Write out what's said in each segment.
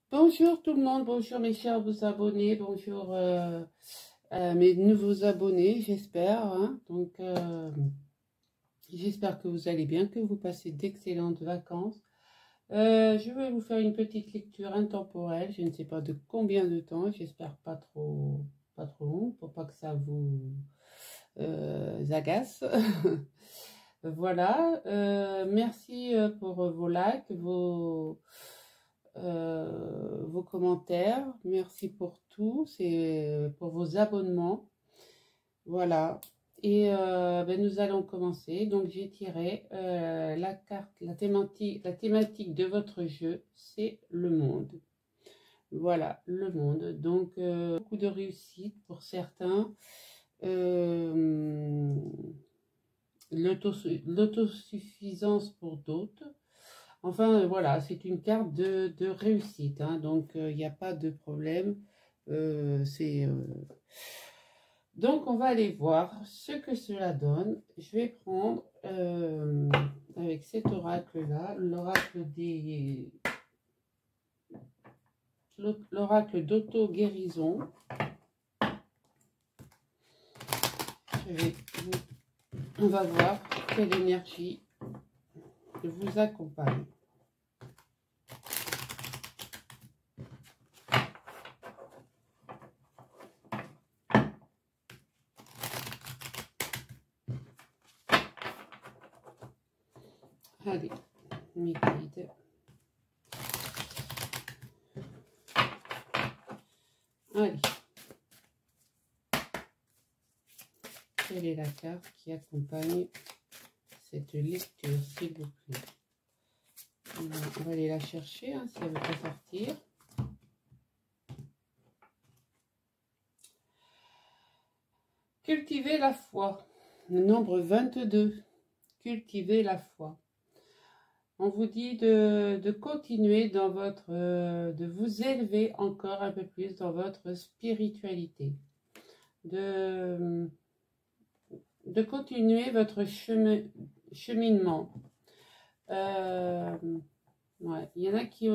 Bonjour tout le monde, bonjour mes chers abonnés, bonjour mes nouveaux abonnés, j'espère. Hein. Donc, j'espère que vous allez bien, que vous passez d'excellentes vacances. Je vais vous faire une petite lecture intemporelle, je ne sais pas de combien de temps, j'espère pas trop long, pour pas que ça vous agace. Voilà, merci pour vos likes, vos commentaires, merci pour tout, c'est pour vos abonnements, voilà. Et ben, nous allons commencer. Donc j'ai tiré la carte, la thématique de votre jeu, c'est le monde. Voilà, le monde. Donc beaucoup de réussite pour certains. L'autosuffisance pour d'autres. Enfin, voilà, c'est une carte de réussite, hein, donc il n'y a pas de problème. Donc, on va aller voir ce que cela donne. Je vais prendre, avec cet oracle-là, l'oracle d'auto-guérison. On va voir quelle énergie vous accompagne. Allez, mes guides. Allez. Quelle est la carte qui accompagne cette lecture, s'il vous plaît? On va aller la chercher, hein, si elle veut pas sortir. Cultiver la foi. Le nombre 22. Cultiver la foi. On vous dit de continuer dans votre... de vous élever encore un peu plus dans votre spiritualité. De continuer votre cheminement. Ouais, il y en a qui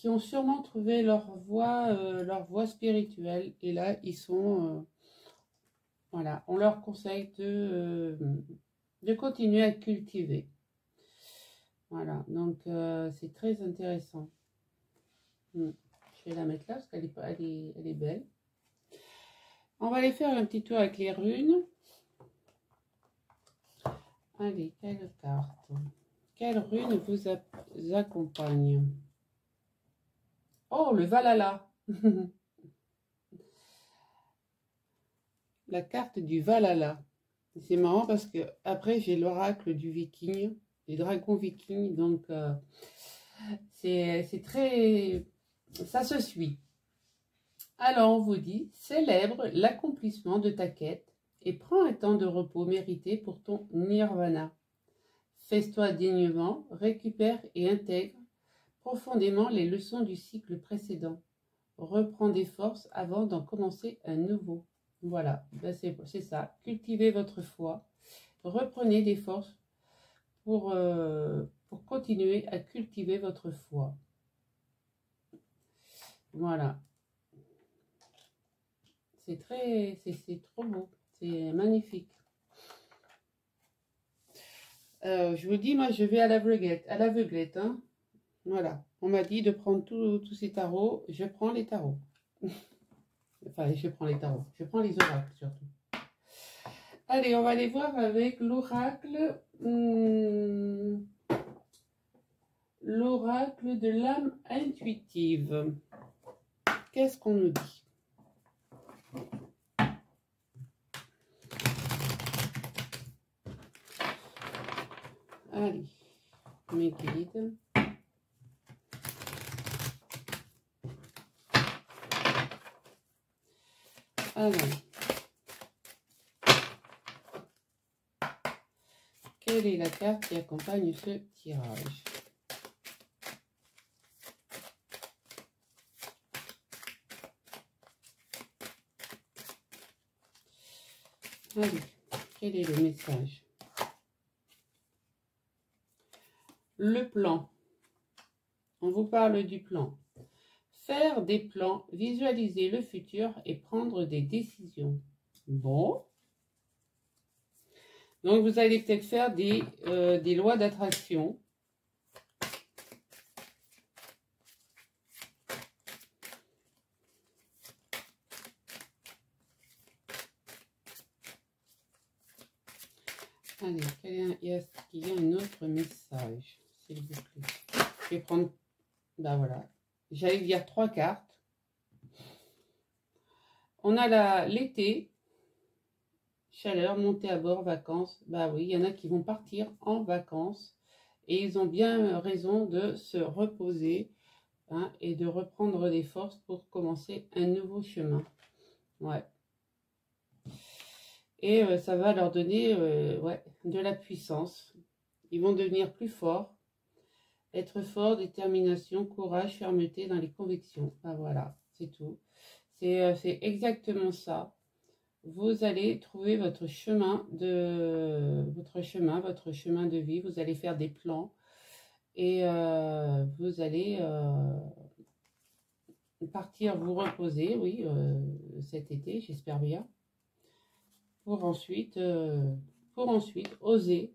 ont sûrement trouvé leur voie spirituelle. Et là, ils sont... voilà, on leur conseille de continuer à cultiver. Voilà, donc c'est très intéressant. Je vais la mettre là parce qu'elle est belle. On va aller faire un petit tour avec les runes. Allez, quelle carte? Quelle rune vous accompagne? Oh, le Valhalla. La carte du Valhalla. C'est marrant parce que après j'ai l'oracle du viking, les dragons vikings, donc c'est très... ça se suit. Alors on vous dit, célèbre l'accomplissement de ta quête et prends un temps de repos mérité pour ton nirvana. Fais-toi dignement, récupère et intègre profondément les leçons du cycle précédent. Reprends des forces avant d'en commencer un nouveau. Voilà, ben c'est ça. Cultivez votre foi. Reprenez des forces pour continuer à cultiver votre foi. Voilà. C'est trop beau. C'est magnifique. Je vous dis, moi, je vais à l'aveuglette. Hein. Voilà. On m'a dit de prendre tous ces tarots. Je prends les tarots. Enfin, je prends les tarots. Je prends les oracles, surtout. Allez, on va aller voir avec l'oracle. L'oracle de l'âme intuitive. Qu'est-ce qu'on nous dit? Allez, mes guides. Alors, quelle est la carte qui accompagne ce tirage? Allez, quel est le message? Le plan. On vous parle du plan. Faire des plans, visualiser le futur et prendre des décisions. Bon. Donc, vous allez peut-être faire des lois d'attraction. Allez, est-ce qu'il y a un autre message, s'il vous plaît? Je vais prendre, ben voilà, j'allais dire 3 cartes. On a l'été, chaleur, montée à bord, vacances. Bah oui, il y en a qui vont partir en vacances et ils ont bien raison de se reposer hein, et de reprendre des forces pour commencer un nouveau chemin. Ouais. Et ça va leur donner ouais, de la puissance. Ils vont devenir plus forts. Être fort, détermination, courage, fermeté dans les convictions. Ben voilà, c'est tout. C'est exactement ça. Vous allez trouver votre chemin de vie. Vous allez faire des plans et vous allez partir vous reposer, oui, cet été, j'espère bien, pour ensuite oser,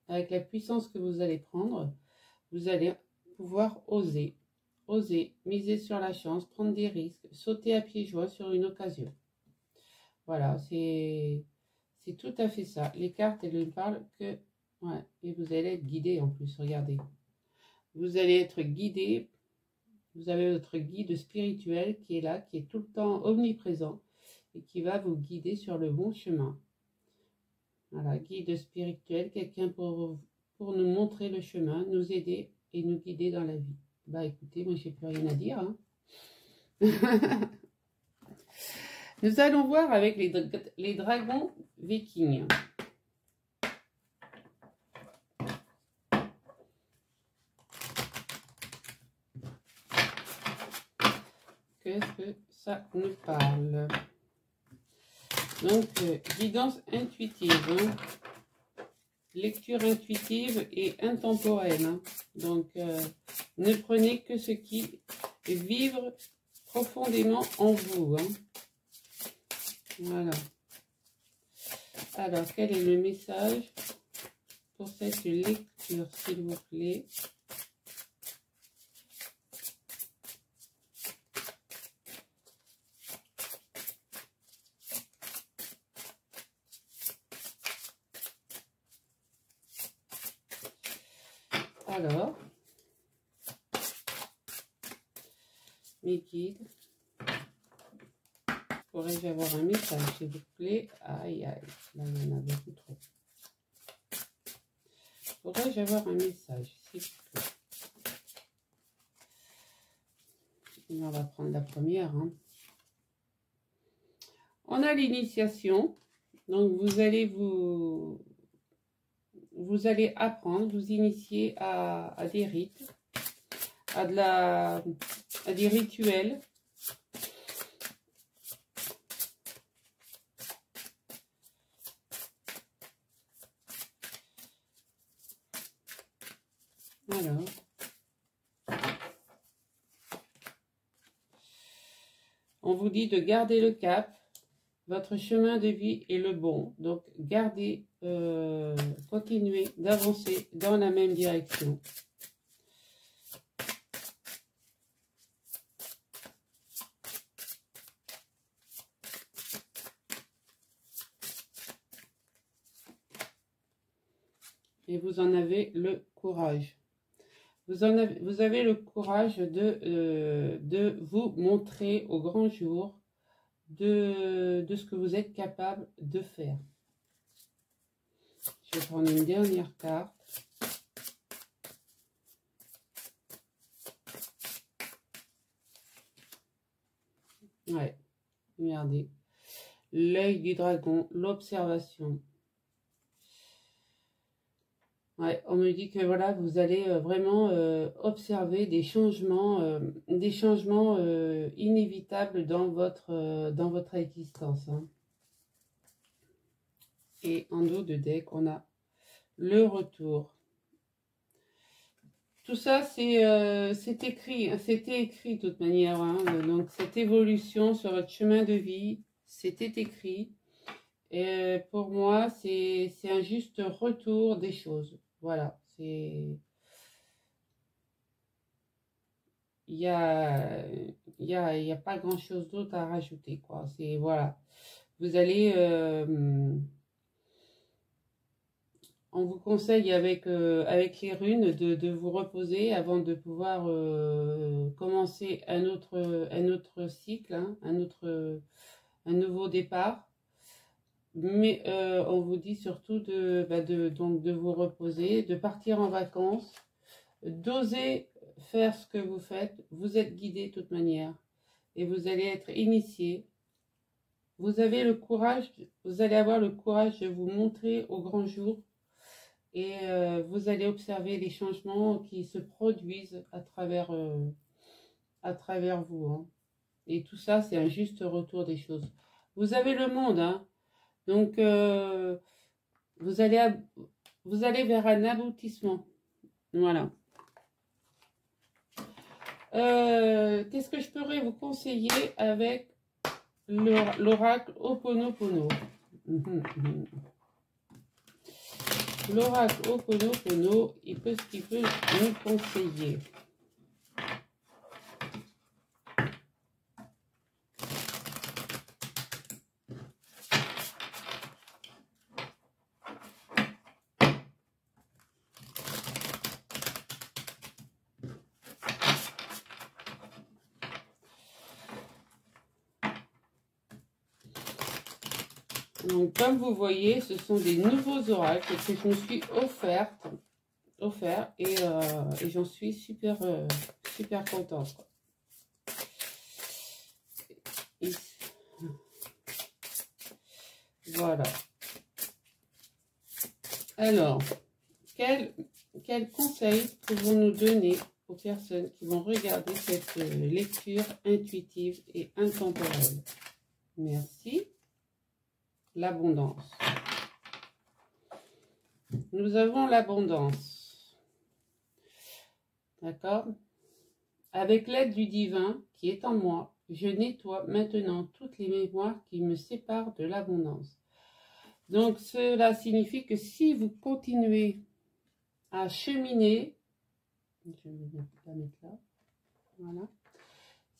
avec la puissance que vous allez prendre, vous allez pouvoir oser, miser sur la chance, prendre des risques, sauter à pieds joints sur une occasion. Voilà, c'est tout à fait ça. Les cartes, elles ne parlent que... Ouais, et vous allez être guidé en plus, regardez. Vous allez être guidé, vous avez votre guide spirituel qui est là, qui est tout le temps omniprésent et qui va vous guider sur le bon chemin. Voilà, guide spirituel, quelqu'un pour nous montrer le chemin, nous aider et nous guider dans la vie. Bah écoutez, moi j'ai plus rien à dire. Hein. Nous allons voir avec les dragons vikings. Qu'est-ce que ça nous parle? Donc, guidance intuitive, hein. Lecture intuitive et intemporelle. Hein. Donc, ne prenez que ce qui vibre profondément en vous. Hein. Voilà. Alors, quel est le message pour cette lecture, s'il vous plaît? Alors, mes guides, pourrais-je avoir un message, s'il vous plaît? Aïe, aïe, là, il y en a beaucoup trop. Pourrais-je avoir un message, s'il vous plaît? On va prendre la première. Hein. On a l'initiation. Donc, vous allez apprendre, vous initier à des rites, à des rituels. Alors, on vous dit de garder le cap. Votre chemin de vie est le bon. Donc, gardez, continuez d'avancer dans la même direction. Et vous en avez le courage. Vous avez le courage de vous montrer au grand jour de ce que vous êtes capable de faire. Je vais prendre une dernière carte. Ouais, regardez. L'œil du dragon, l'observation. Ouais, on me dit que voilà, vous allez vraiment observer des changements inévitables dans votre existence. Hein. Et en dos de deck, on a le retour. Tout ça, c'est écrit, c'était écrit de toute manière. Hein. Donc, cette évolution sur votre chemin de vie, c'était écrit. Et pour moi, c'est un juste retour des choses. Voilà, c'est... Il y a, il y a pas grand-chose d'autre à rajouter, quoi. C'est, voilà. Vous allez... on vous conseille avec les runes de vous reposer avant de pouvoir commencer un autre cycle, hein, un nouveau départ. Mais on vous dit surtout donc de vous reposer, de partir en vacances, d'oser faire ce que vous faites. Vous êtes guidé de toute manière et vous allez être initié. Vous avez le courage, vous allez avoir le courage de vous montrer au grand jour. Et vous allez observer les changements qui se produisent à travers vous. Hein. Et tout ça, c'est un juste retour des choses. Vous avez le monde, hein. Donc vous allez vers un aboutissement. Voilà. Qu'est-ce que je pourrais vous conseiller avec l'oracle Ho'oponopono? L'oracle Ho'oponopono, il peut ce qu'il peut nous conseiller. Donc, comme vous voyez, ce sont des nouveaux oracles que je me suis offerts et j'en suis super contente. Voilà. Alors, quel conseil pouvons-nous donner aux personnes qui vont regarder cette lecture intuitive et intemporelle? Merci. L'abondance. Nous avons l'abondance. D'accord? Avec l'aide du divin qui est en moi, je nettoie maintenant toutes les mémoires qui me séparent de l'abondance. Donc, cela signifie que si vous continuez à cheminer, je vais la mettre là, voilà.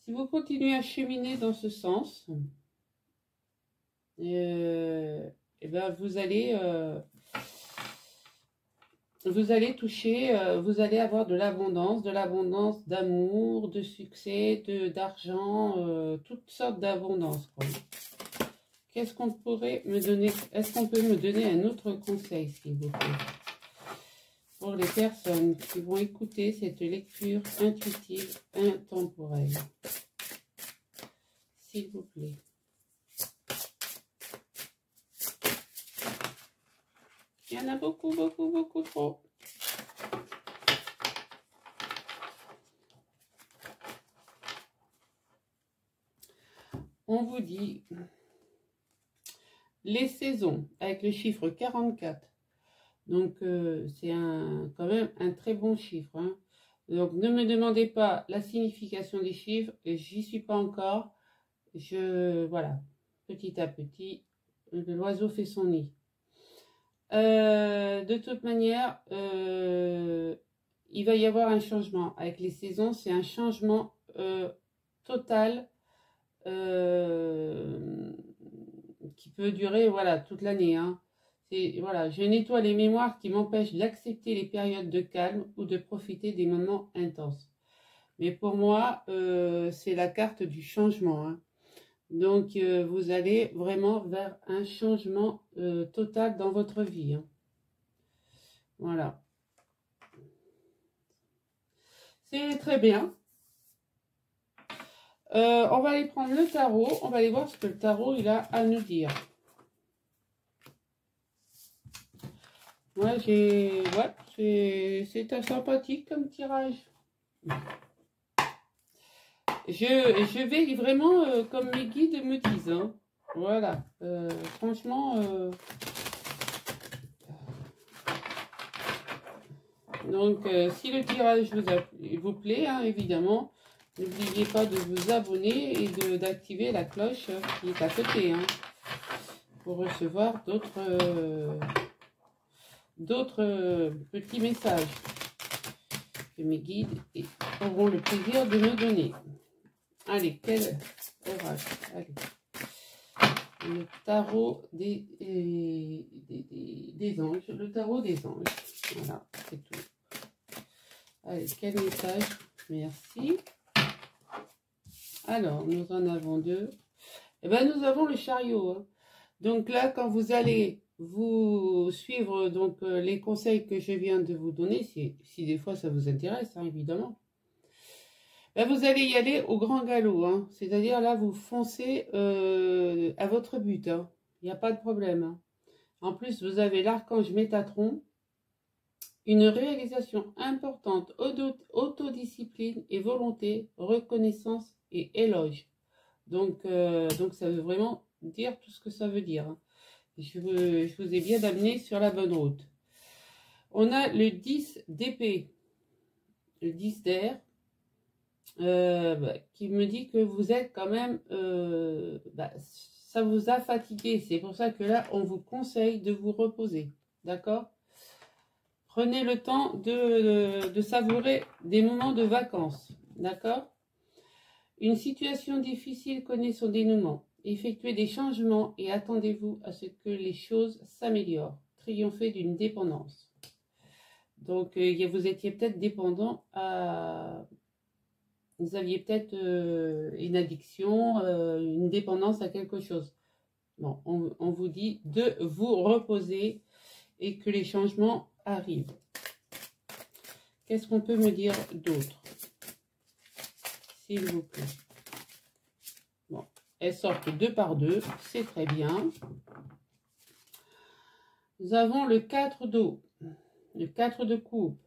Si vous continuez à cheminer dans ce sens, et ben vous allez toucher, vous allez avoir de l'abondance d'amour, de succès, d'argent, toutes sortes d'abondance. Qu'est-ce qu'on pourrait me donner? Est-ce qu'on peut me donner un autre conseil, s'il vous plaît, pour les personnes qui vont écouter cette lecture intuitive intemporelle? S'il vous plaît. Il y en a beaucoup, beaucoup, beaucoup trop. On vous dit les saisons avec le chiffre 44. Donc, c'est quand même un très bon chiffre. Hein. Donc, ne me demandez pas la signification des chiffres. J'y suis pas encore. Voilà, petit à petit, l'oiseau fait son nid. De toute manière, il va y avoir un changement. Avec les saisons, c'est un changement total qui peut durer voilà, toute l'année. Hein. Voilà, je nettoie les mémoires qui m'empêchent d'accepter les périodes de calme ou de profiter des moments intenses. Mais pour moi, c'est la carte du changement. Hein. Donc, vous allez vraiment vers un changement total dans votre vie. Hein. Voilà. C'est très bien. On va aller prendre le tarot. On va aller voir ce que le tarot il a à nous dire. Ouais, c'est sympathique comme tirage. Je vais vraiment comme mes guides me disent. Hein. Voilà. Franchement, Donc, si le tirage vous plaît, hein, évidemment, n'oubliez pas de vous abonner et d'activer la cloche qui est à côté, hein, pour recevoir d'autres petits messages que mes guides auront le plaisir de me donner. Allez, quel oracle? Allez. Le tarot des anges. Le tarot des anges. Voilà, c'est tout. Allez, quel message? Merci. Alors, nous en avons deux. Eh bien, nous avons le chariot. Hein. Donc là, quand vous allez vous suivre donc les conseils que je viens de vous donner, si des fois ça vous intéresse, hein, évidemment, ben, vous allez y aller au grand galop. Hein. C'est-à-dire là, vous foncez à votre but. Hein. Il n'y a pas de problème. Hein. En plus, vous avez l'archange Métatron, une réalisation importante, autodiscipline et volonté, reconnaissance et éloge. Donc ça veut vraiment dire tout ce que ça veut dire. Hein. Je vous ai bien amené sur la bonne route. On a le 10 d'épée, le 10 d'air, qui me dit que vous êtes quand même, ça vous a fatigué. C'est pour ça que là, on vous conseille de vous reposer. D'accord? Prenez le temps de savourer des moments de vacances. D'accord? Une situation difficile connaît son dénouement. Effectuez des changements et attendez-vous à ce que les choses s'améliorent. Triomphez d'une dépendance. Donc, vous étiez peut-être dépendant à... Vous aviez peut-être une addiction, une dépendance à quelque chose. Bon, on vous dit de vous reposer et que les changements arrivent. Qu'est-ce qu'on peut me dire d'autre? S'il vous plaît. Bon, elles sortent 2 par 2, c'est très bien. Nous avons le 4 d'eau, le 4 de coupe.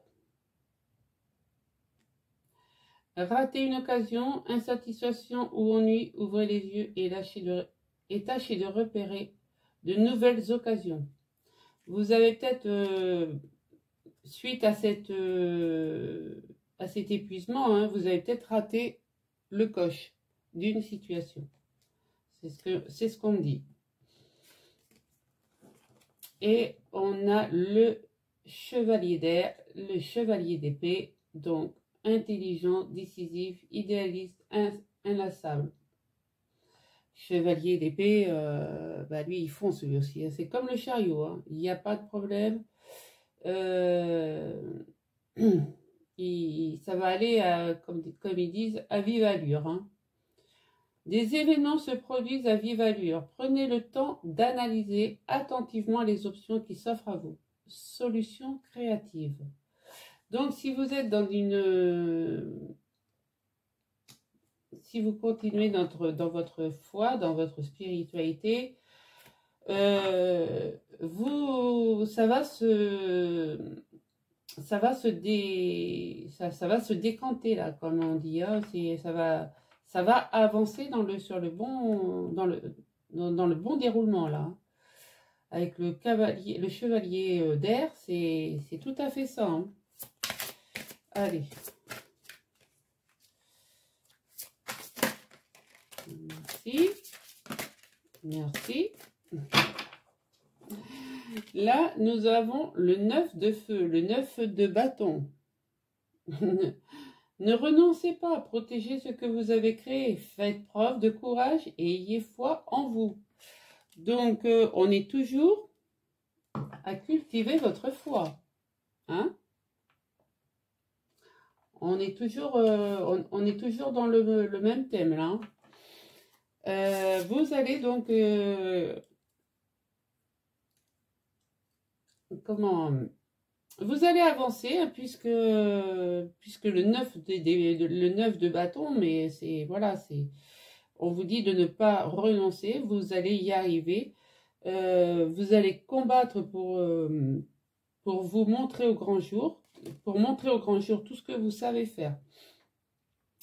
Ratez une occasion, insatisfaction ou ennui, ouvrez les yeux et tâchez de repérer de nouvelles occasions. Vous avez peut-être, suite à cet épuisement, hein, vous avez peut-être raté le coche d'une situation. C'est ce qu'on me dit. Et on a le chevalier d'air, le chevalier d'épée, donc intelligent, décisif, idéaliste, inlassable. Chevalier d'épée, lui il fonce lui aussi. Hein. C'est comme le chariot, hein. Il n'y a pas de problème. Ça va aller, comme ils disent, à vive allure. Hein. Des événements se produisent à vive allure. Prenez le temps d'analyser attentivement les options qui s'offrent à vous. Solutions créatives. Donc, si vous êtes dans si vous continuez dans votre foi, dans votre spiritualité, ça va se décanter là, comme on dit. Hein. Ça va avancer dans le bon déroulement là. Hein. Avec le chevalier d'air, c'est tout à fait ça. Hein. Allez. Merci. Merci. Là, nous avons le 9 de feu, le 9 de bâton. Ne renoncez pas à protéger ce que vous avez créé. Faites preuve de courage et ayez foi en vous. Donc, on est toujours à cultiver votre foi. Hein? On est toujours dans le même thème, là. Vous allez donc... vous allez avancer, hein, puisque le 9 de bâton, mais c'est... Voilà, c'est... On vous dit de ne pas renoncer, vous allez y arriver. Vous allez combattre pour vous montrer au grand jour, tout ce que vous savez faire.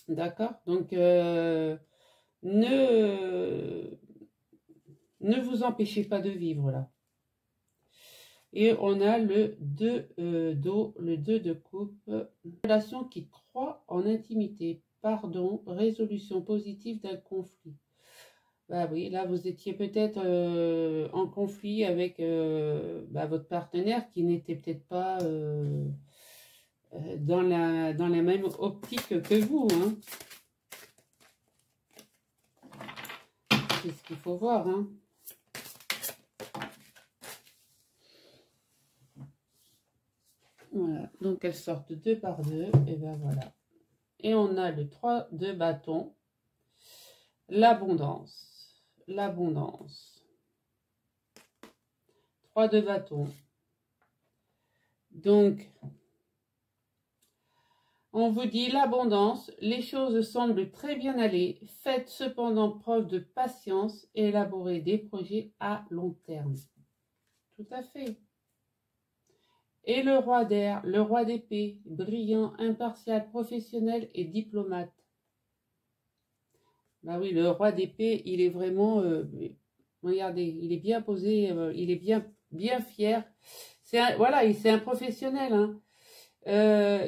D'accord? Donc, ne vous empêchez pas de vivre là. Et on a le 2 d'eau, le 2 de coupe. Relation qui croît en intimité. Pardon, résolution positive d'un conflit. Bah oui, là vous étiez peut-être en conflit avec votre partenaire qui n'était peut-être pas dans la même optique que vous. Hein. C'est ce qu'il faut voir. Hein. Voilà, donc elles sortent 2 par 2, et ben voilà. Et on a le 3 de bâton, l'abondance, l'abondance. 3 de bâton. Donc, on vous dit l'abondance, les choses semblent très bien aller, faites cependant preuve de patience et élaborez des projets à long terme. Tout à fait. Et le roi d'air, le roi d'épée, brillant, impartial, professionnel et diplomate. Bah oui, le roi d'épée, il est vraiment, regardez, il est bien posé, il est bien fier. Voilà, c'est un professionnel, hein.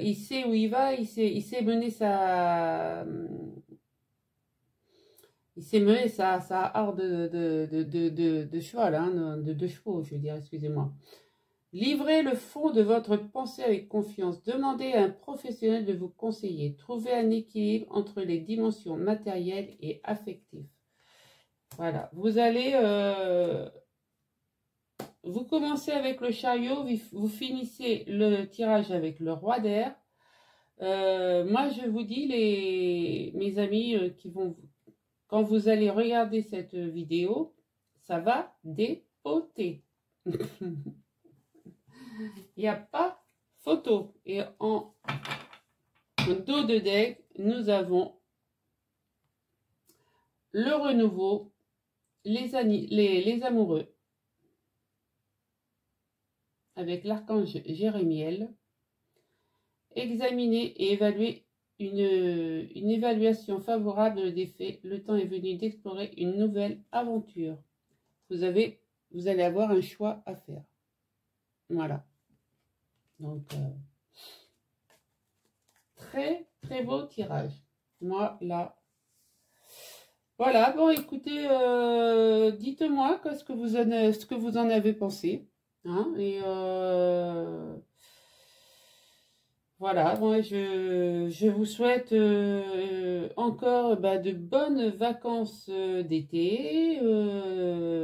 Il sait où il va, il sait mener sa horde de cheval, hein, de chevaux, je veux dire, excusez-moi. Livrez le fond de votre pensée avec confiance. Demandez à un professionnel de vous conseiller. Trouvez un équilibre entre les dimensions matérielles et affectives. Voilà. Vous allez... vous commencez avec le chariot, vous finissez le tirage avec le roi d'air. Moi, je vous dis, mes amis, quand vous allez regarder cette vidéo, ça va dépoter. Il n'y a pas photo. Et en dos de deck, nous avons le renouveau, les amoureux, avec l'archange Jérémiel. Examiner et évaluer une évaluation favorable des faits. Le temps est venu d'explorer une nouvelle aventure. Vous allez avoir un choix à faire. Voilà. Donc, très, très beau tirage. Moi, là. Voilà, bon, écoutez, dites-moi ce que vous en avez pensé. Hein, et voilà, moi, je vous souhaite encore de bonnes vacances d'été.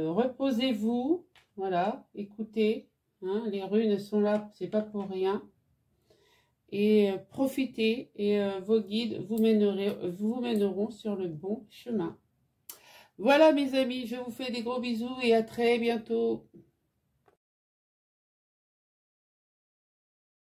Reposez-vous. Voilà, écoutez. Hein, les runes sont là, c'est pas pour rien. Et profitez et vos guides vous mèneront sur le bon chemin. Voilà mes amis, je vous fais des gros bisous et à très bientôt.